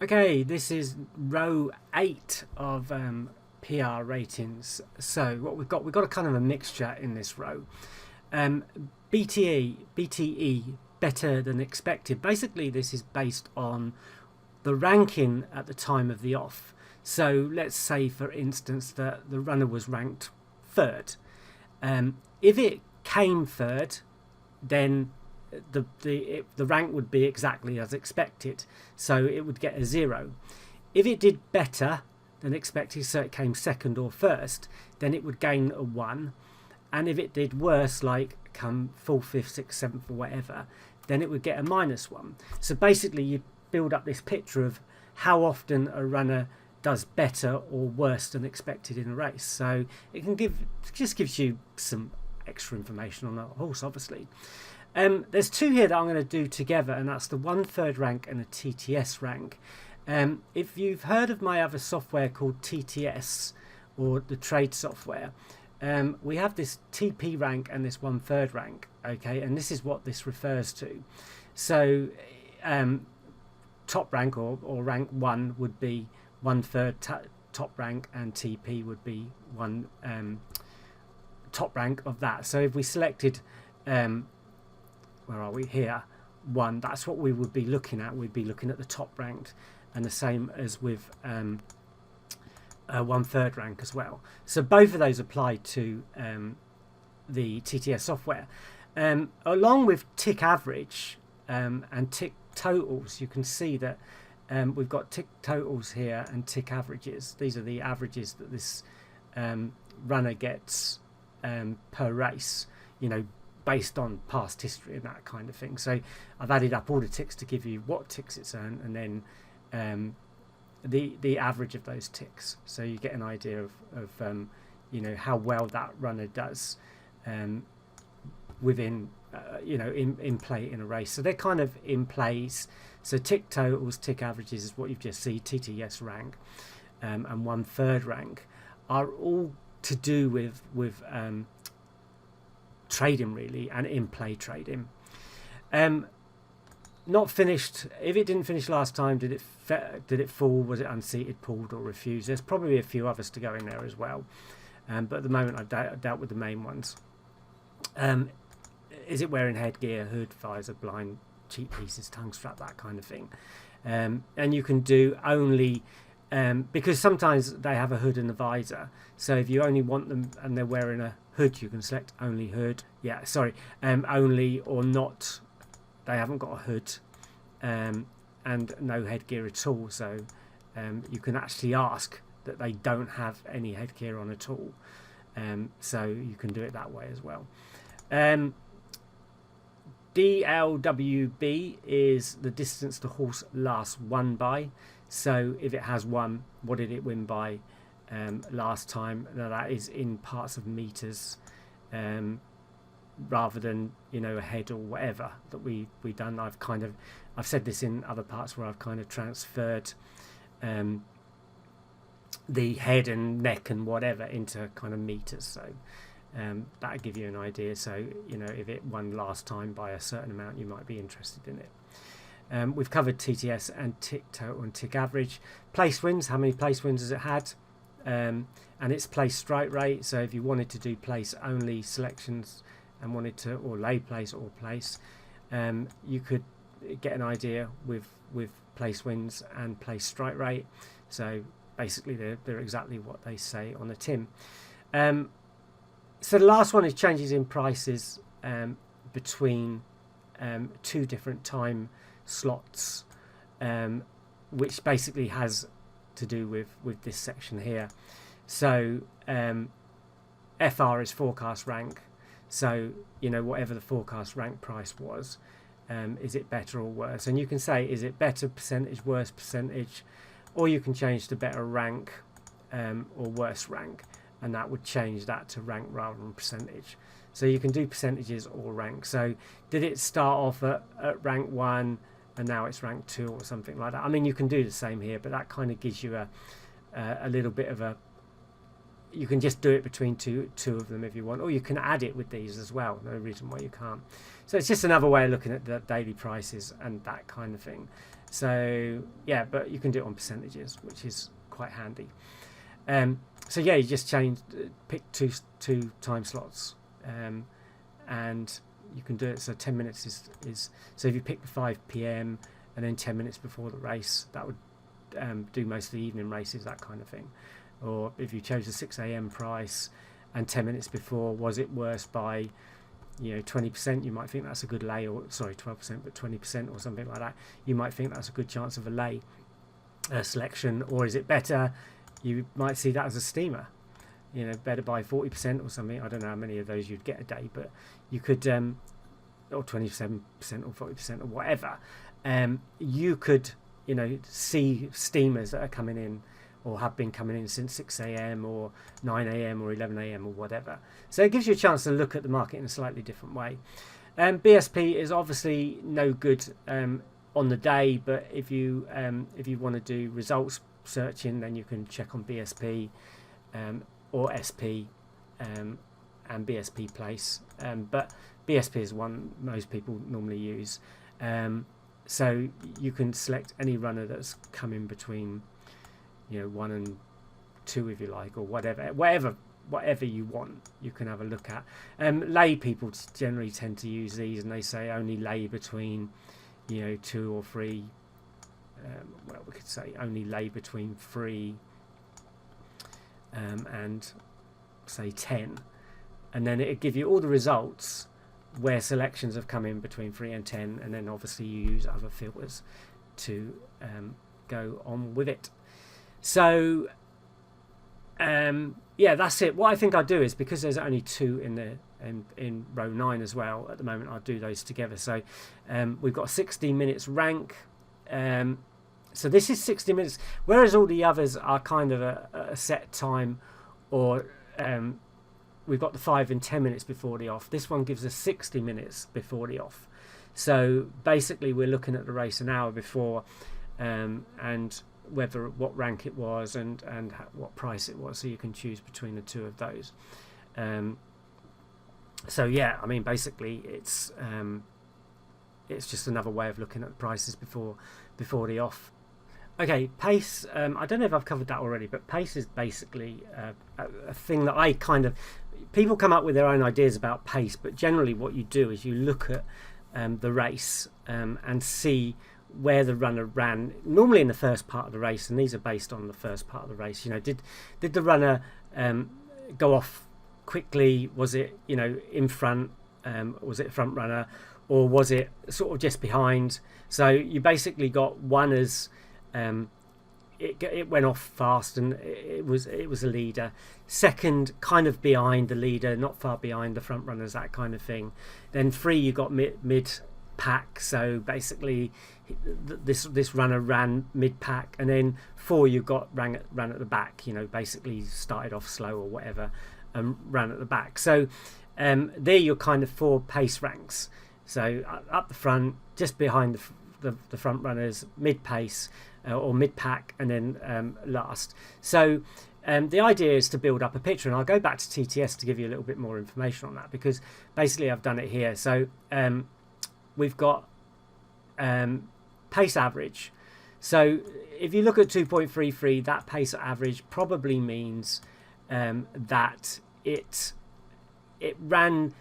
Okay, this is row 8 of PR ratings. So what we've got a kind of a mixture in this row. Um, BTE, better than expected. Basically, this is based on the ranking at the time of the off. So let's say, for instance, that the runner was ranked third. If it came third, then the rank would be exactly as expected, so it would get a 0. If it did better than expected, so it came second or first, then it would gain a 1. And if it did worse, like come 4th, 5th, 6th, 7th or whatever, then it would get a -1. So basically you build up this picture of how often a runner does better or worse than expected in a race. So it can just gives you some extra information on a horse, obviously. There's two here that I'm going to do together, and that's the 1/3 rank and a TTS rank. If you've heard of my other software called TTS, or the trade software, we have this TP rank and this 1/3 rank, okay, and this is what this refers to. So top rank or rank 1 would be 1/3 top rank, and TP would be one top rank of that. So if we selected where are we here, 1, that's what we would be looking at. We'd be looking at the top ranked, and the same as with 1/3 rank as well. So both of those apply to the TTS software. Along with tick average and tick totals, you can see that we've got tick totals here and tick averages. These are the averages that this runner gets per race, based on past history and that kind of thing. So I've added up all the ticks to give you what ticks it's earned, and then the average of those ticks, so you get an idea of how well that runner does within in play in a race. So they're kind of in plays. So tick totals, tick averages is what you've just seen. TTS rank and 1/3 rank are all to do with trading, really, and in play trading. Not finished. If it didn't finish last time, did it fall? Was it unseated, pulled, or refused? There's probably a few others to go in there as well, but at the moment I've dealt with the main ones. Is it wearing headgear, hood, visor, blind, cheek pieces, tongue strap, that kind of thing? And you can do only because sometimes they have a hood and a visor. So if you only want them and they're wearing a hood, you can select only hood. Yeah, sorry, only or not. They haven't got a hood and no headgear at all. So you can actually ask that they don't have any headgear on at all. So you can do it that way as well. DLWB is the distance the horse last won by. So if it has won, what did it win by last time? Now that is in parts of meters, rather than a head or whatever that we done. I've said this in other parts where I've kind of transferred the head and neck and whatever into kind of meters. So that'll give you an idea. So if it won last time by a certain amount, you might be interested in it. We've covered TTS and tick total and tick average. Place wins, how many place wins has it had? And it's place strike rate. So if you wanted to do place only selections and wanted to, or lay place or place, you could get an idea with place wins and place strike rate. So basically they're exactly what they say on the tin. So the last one is changes in prices between two different time slots, which basically has to do with this section here. So FR is forecast rank. So whatever the forecast rank price was, is it better or worse? And you can say, is it better percentage, worse percentage, or you can change to better rank or worse rank, and that would change that to rank rather than percentage. So you can do percentages or rank. So did it start off at rank 1 and now it's rank 2 or something like that? I mean, you can do the same here, but that kind of gives you a little bit of a... You can just do it between two of them if you want, or you can add it with these as well. No reason why you can't. So it's just another way of looking at the daily prices and that kind of thing. So yeah, but you can do it on percentages, which is quite handy. So yeah, you just pick two time slots, and you can do it. So 10 minutes is so if you pick the 5 p.m. and then 10 minutes before the race, that would do most of the evening races, that kind of thing. Or if you chose the 6 a.m. price and 10 minutes before, was it worse by 20%, you might think that's a good lay, or sorry, 12%, but 20% or something like that. You might think that's a good chance of a lay selection. Or is it better? You might see that as a steamer, better by 40% or something. I don't know how many of those you'd get a day, but you could, or 27% or 40% or whatever. You could, see steamers that are coming in or have been coming in since 6 a.m. or 9 a.m. or 11 a.m. or whatever. So it gives you a chance to look at the market in a slightly different way. BSP is obviously no good on the day, but if you want to do results searching, then you can check on BSP or SP and BSP place. But BSP is one most people normally use. So you can select any runner that's coming between 1 and 2 if you like, or whatever you want, you can have a look at. Lay people generally tend to use these, and they say only lay between 2 or 3. Well, we could say only lay between 3 and say 10, and then it'll give you all the results where selections have come in between 3 and 10, and then obviously you use other filters to go on with it. So yeah, that's it. What I think I'll do is, because there's only 2 in row 9 as well at the moment, I'll do those together. So we've got 60 minutes rank. So this is 60 minutes, whereas all the others are kind of a set time, or we've got the 5 and 10 minutes before the off. This one gives us 60 minutes before the off. So basically we're looking at the race an hour before, and what rank it was and what price it was, so you can choose between the 2 of those. So yeah, I mean, basically it's just another way of looking at prices before the off. Okay, pace. I don't know if I've covered that already, but pace is basically a thing that I people come up with their own ideas about pace, but generally what you do is you look at the race and see where the runner ran, normally in the first part of the race, and these are based on the first part of the race. Did the runner go off quickly? Was it in front? Was it a front runner, or was it sort of just behind? So you basically got one as it went off fast and it was a leader. Second, kind of behind the leader, not far behind the front runners, that kind of thing. Then 3, you got mid pack, so basically this runner ran mid pack, and then 4 you got ran at the back, basically started off slow or whatever and ran at the back. So there you're kind of 4 pace ranks. So up the front, just behind the front runners, mid pace or mid pack, and then last. So the idea is to build up a picture, and I'll go back to TTS to give you a little bit more information on that, because basically I've done it here. So we've got pace average. So if you look at 2.33, that pace average probably means that it ran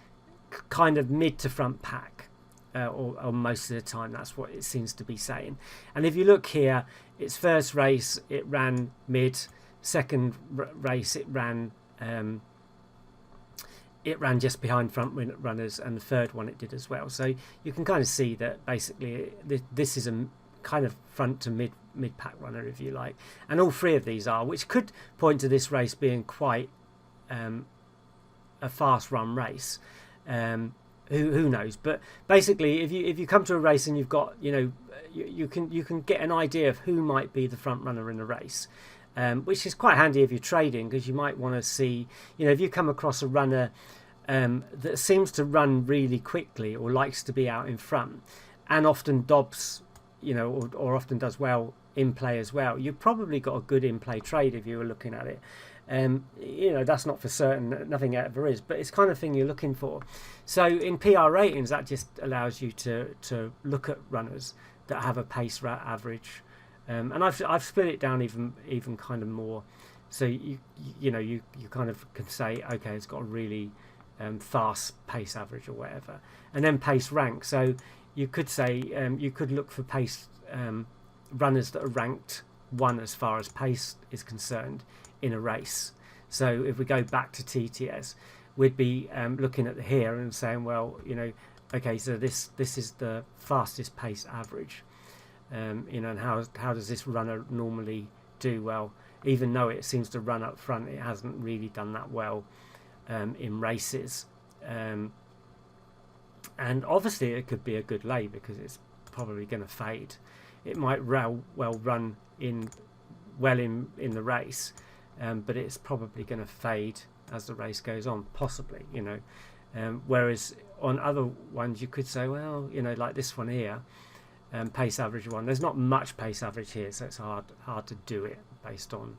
kind of mid to front pack, or most of the time. That's what it seems to be saying. And if you look here, its first race it ran mid, second race it ran just behind front runners, and the third one it did as well. So you can kind of see that basically this is a kind of front to mid pack runner, if you like, and all 3 of these are, which could point to this race being quite a fast run race. Who knows? But basically, if you come to a race and you've got you can get an idea of who might be the front runner in a race, which is quite handy if you're trading, because you might want to see, if you come across a runner that seems to run really quickly or likes to be out in front, and often dobs, or often does well in play as well, you've probably got a good in play trade if you were looking at it. That's not for certain, nothing ever is, but it's kind of thing you're looking for. So in PR ratings, that just allows you to look at runners that have a pace average, and I've split it down even kind of more. So you kind of can say, okay, it's got a really fast pace average or whatever, and then pace rank. So you could say you could look for pace runners that are ranked 1 as far as pace is concerned in a race. So if we go back to TTS, we'd be looking at here and saying, well, okay, so this is the fastest pace average, and how does this runner normally do? Well, even though it seems to run up front, it hasn't really done that well in races, and obviously it could be a good lay because it's probably going to fade. It might well run in the race, but it's probably going to fade as the race goes on, possibly, whereas on other ones you could say, well, like this one here, pace average 1, there's not much pace average here, so it's hard to do it based on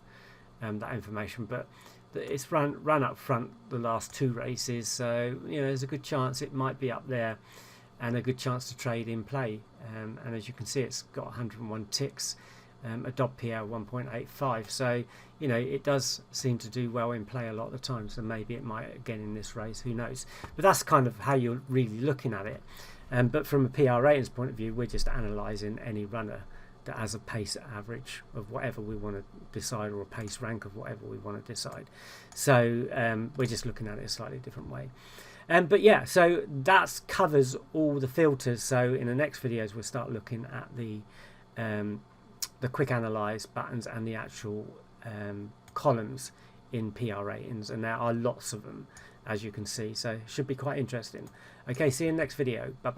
that information, but it's run up front the last 2 races, so there's a good chance it might be up there and a good chance to trade in play, and as you can see, it's got 101 ticks, a dot PL 1.85, so it does seem to do well in play a lot of the time, so maybe it might again in this race, who knows. But that's kind of how you're really looking at it, but from a PR ratings point of view, we're just analysing any runner that has a pace average of whatever we want to decide, or a pace rank of whatever we want to decide. So we're just looking at it a slightly different way. But yeah, so that covers all the filters. So in the next videos, we'll start looking at the quick analyze buttons and the actual columns in PR ratings, and there are lots of them, as you can see, so it should be quite interesting. Okay, see you in the next video. Bye bye.